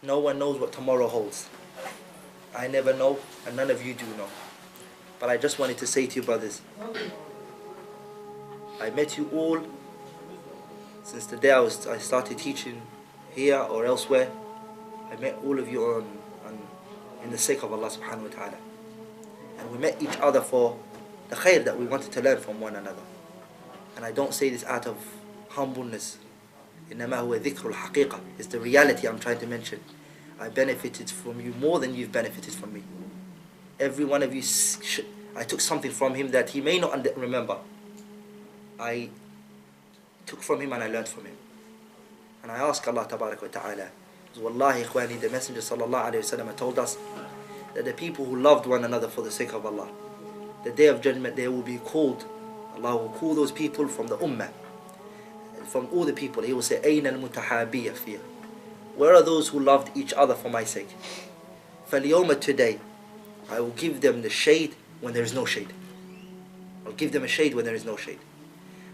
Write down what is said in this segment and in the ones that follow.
No one knows what tomorrow holds. I never know, and none of you do know. But I just wanted to say to you, brothers, I met you all since the day I started teaching here or elsewhere. I met all of you in the sake of Allah subhanahu wa ta'ala. And we met each other for the khair that we wanted to learn from one another. And I don't say this out of humbleness. إنما هو ذكر الحقيقة. It's the reality I'm trying to mention. I benefited from you more than you've benefited from me. Every one of you, I took something from him that he may not remember. I took from him and I learned from him. And I ask Allah tabarak wa ta'ala, Wallahi ikhwani, the Messenger sallallahu alayhi wa sallam told us that the people who loved one another for the sake of Allah, the day of judgment they will be called, Allah will call those people from the ummah, from all the people. He will say, Ayna al-mutahabiyya fiya. Where are those who loved each other for my sake? فَالْيَوْمَ today, I will give them the shade when there is no shade. I'll give them a shade when there is no shade.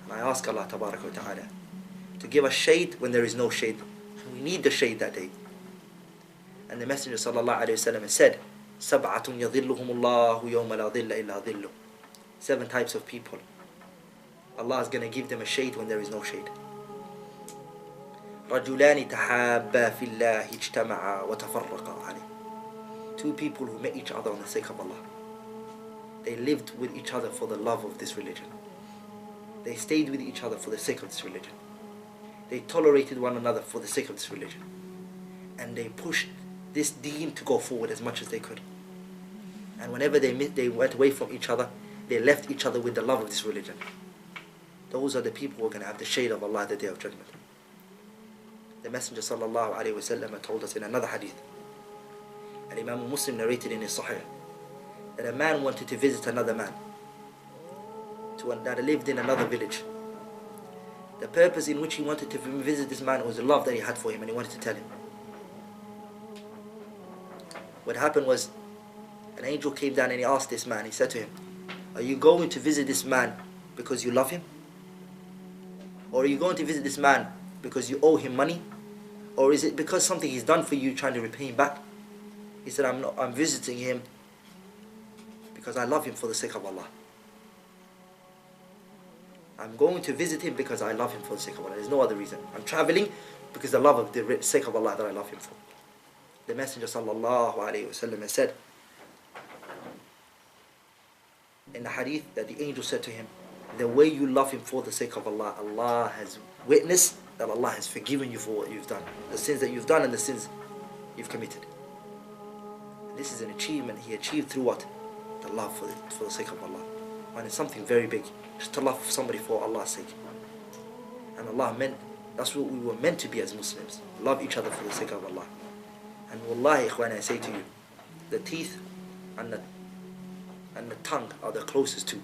And I ask Allah tabarak wa ta'ala to give us shade when there is no shade. We need the shade that day. And the Messenger sallallahu alayhi wa sallam said, سَبْعَةٌ يَظِلُّهُمُ اللَّهُ يَوْمَ لَا ظِلَّ إِلَّا ظِلُّهُ. 7 types of people. Allah is going to give them a shade when there is no shade. رَجُلَانِ تَحَابَّا فِي اللَّهِ اجْتَمَعَا وَتَفَرَّقَا عَلَيْهِ. 2 people who met each other on the sake of Allah. They lived with each other for the love of this religion. They stayed with each other for the sake of this religion. They tolerated one another for the sake of this religion. And they pushed this deen to go forward as much as they could. And whenever they went away from each other, they left each other with the love of this religion. Those are the people who are going to have the shade of Allah at the day of judgment. The Messenger sallallahu alayhi wa sallam told us in another hadith, and Imam Muslim narrated in his Sahih, that a man wanted to visit another man that lived in another village. The purpose in which he wanted to visit this man was the love that he had for him, and he wanted to tell him. What happened was, an angel came down and he asked this man, he said to him, are you going to visit this man because you love him? Or are you going to visit this man because you owe him money? Or is it because something he's done for you, trying to repay him back? He said, I'm visiting him because I love him for the sake of Allah. I'm going to visit him because I love him for the sake of Allah. There's no other reason. I'm traveling because the love of the sake of Allah that I love him for. The Messenger sallallahu alayhi wa sallam said in the hadith that the angel said to him, the way you love him for the sake of Allah, Allah has witnessed that Allah has forgiven you for what you've done. The sins that you've done and the sins you've committed. And this is an achievement he achieved through what? The love for the sake of Allah. And it's something very big. Just to love somebody for Allah's sake. And Allah meant, that's what we were meant to be as Muslims. Love each other for the sake of Allah. And wallahi ikhwan, I say to you, the teeth and the tongue are the closest to.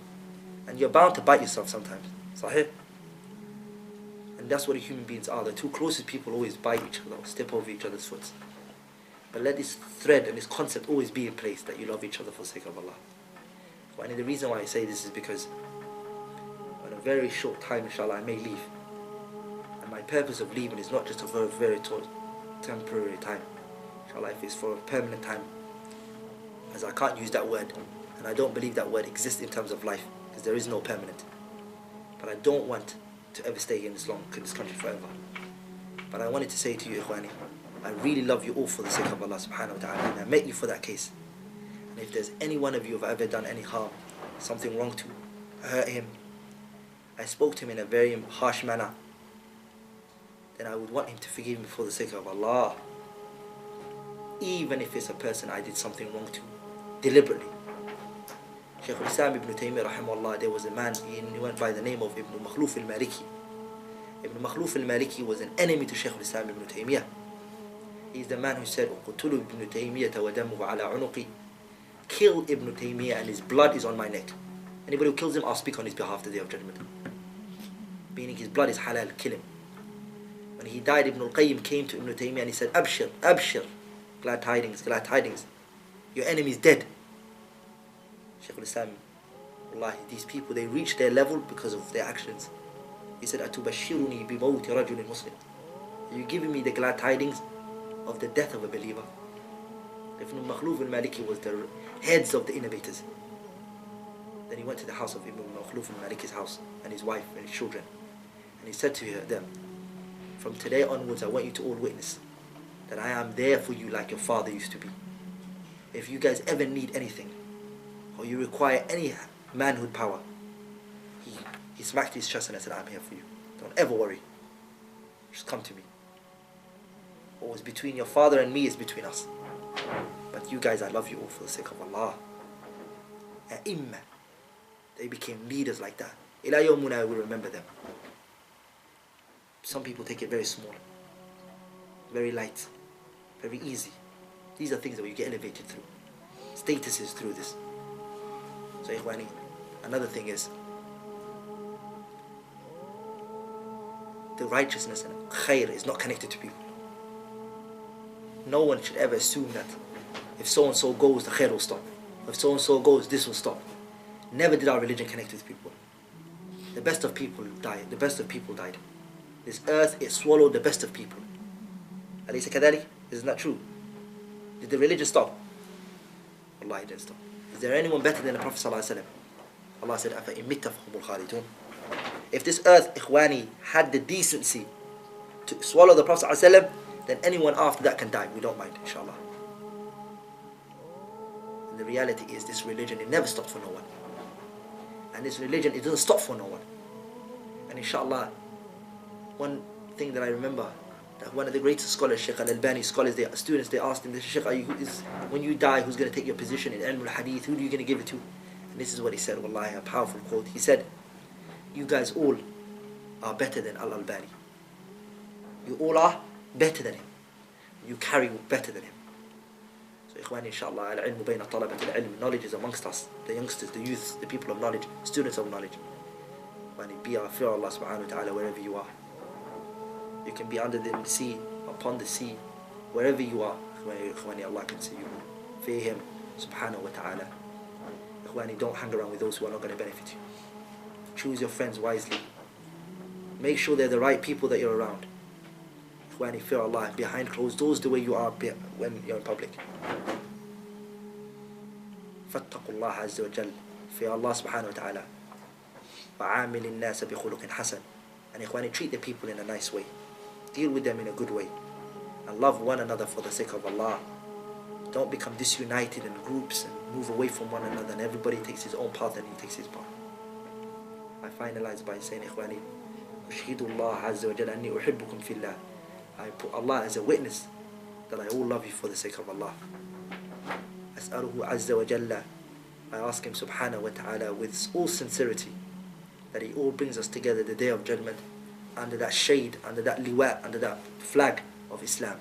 And you're bound to bite yourself sometimes. Sahih? And that's what human beings are. The 2 closest people always bite each other or step over each other's foot. But let this thread and this concept always be in place, that you love each other for the sake of Allah. And the reason why I say this is because in a very short time, inshallah, I may leave. And my purpose of leaving is not just for a very temporary time. Inshallah, if it's for a permanent time, as I can't use that word, and I don't believe that word exists in terms of life, because there is no permanent. But I don't want to ever stay in this country forever. But I wanted to say to you, ikhwani, I really love you all for the sake of Allah subhanahu wa ta'ala, and I met you for that case. And if there's any one of you who have ever done any harm, something wrong to, hurt him, I spoke to him in a very harsh manner, then I would want him to forgive me for the sake of Allah. Even if it's a person I did something wrong to, deliberately. Shaykh al-Islam ibn Taymiyyah rahimahullah, there was a man, he went by the name of Ibn Makhluf al-Maliki. Ibn Makhluf al-Maliki was an enemy to Shaykh al-Islam ibn Taymiyyah. He's the man who said, "Uqtulu ibn Taymiyyah wa damuhu ala unuqi." Kill Ibn Taymiyyah and his blood is on my neck. Anybody who kills him, I'll speak on his behalf the day of judgment. Meaning his blood is halal, kill him. When he died, Ibn al-Qayyim came to Ibn Taymiyyah and he said, Abshir, Abshir, glad tidings, your enemy is dead. Shaykh al-Islam, wallahi, these people, they reached their level because of their actions. He said, Atubashiruni bi mawti rajulin muslim. Are you giving me the glad tidings of the death of a believer. Ibn Makhluf al-Maliki was the heads of the innovators. Then he went to the house of Ibn Makhluf al-Maliki's house and his wife and his children. And he said to them, from today onwards, I want you to all witness that I am there for you like your father used to be. If you guys ever need anything, or you require any manhood power, he smacked his chest and I said, I'm here for you. Don't ever worry. Just come to me. What was between your father and me is between us. But you guys, I love you all for the sake of Allah. A'imma. They became leaders like that. Ila yawmuna, we remember them. Some people take it very small, very light, very easy. These are things that you get elevated through. Statuses through this. So ikhwani, another thing is the righteousness and khair is not connected to people. No one should ever assume that if so-and-so goes, the khair will stop. If so-and-so goes, this will stop. Never did our religion connect with people. The best of people died. The best of people died. This earth, it swallowed the best of people. Alaysa kadhalik? Isn't that true? Did the religion stop? Allah, it didn't stop. Is there anyone better than the Prophet ﷺ? Allah said, أَفَإِن مِتَّ فَهُمُ الْخَالِدُونَ. If this earth, ikhwani, had the decency to swallow the Prophet ﷺ, then anyone after that can die. We don't mind, inshallah. And the reality is, this religion, it never stopped for no one. And this religion, it doesn't stop for no one. And inshallah, one thing that I remember, that one of the greatest scholars, Shaykh al-Albani scholars, students, they asked him, Shaykh, when you die, who's going to take your position in ilm al-hadith? Who are you going to give it to? And this is what he said, wallahi, a powerful quote. He said, you guys all are better than al-Albani. You all are better than him. You carry better than him. So ikhwani, inshallah, al-ilmu bayna talabat al-ilm. Knowledge is amongst us, the youngsters, the youth, the people of knowledge, students of knowledge. Be our fear Allah subhanahu wa ta'ala wherever you are. You can be under the sea, upon the sea, wherever you are. Ikhwani, Allah can see you. Fear Him subhanahu wa ta'ala. Ikhwani, don't hang around with those who are not going to benefit you. Choose your friends wisely. Make sure they're the right people that you're around. Ikhwani, fear Allah behind closed doors the way you are when you're in public. فاتقوا الله عز وجل. Fear Allah subhanahu wa ta'ala. وعامل الناس بخلق حسن. And ikhwani, treat the people in a nice way. Deal with them in a good way. And love one another for the sake of Allah. Don't become disunited in groups and move away from one another and everybody takes his own path and he takes his path. I finalize by saying, ikhwani, أشهد الله عز وجل أني أحبكم في الله. I put Allah as a witness that I all love you for the sake of Allah. أسأله عز وجل. I ask Him subhanahu wa ta'ala with all sincerity that He all brings us together the day of judgment under that shade, under that liwa, under that flag of Islam.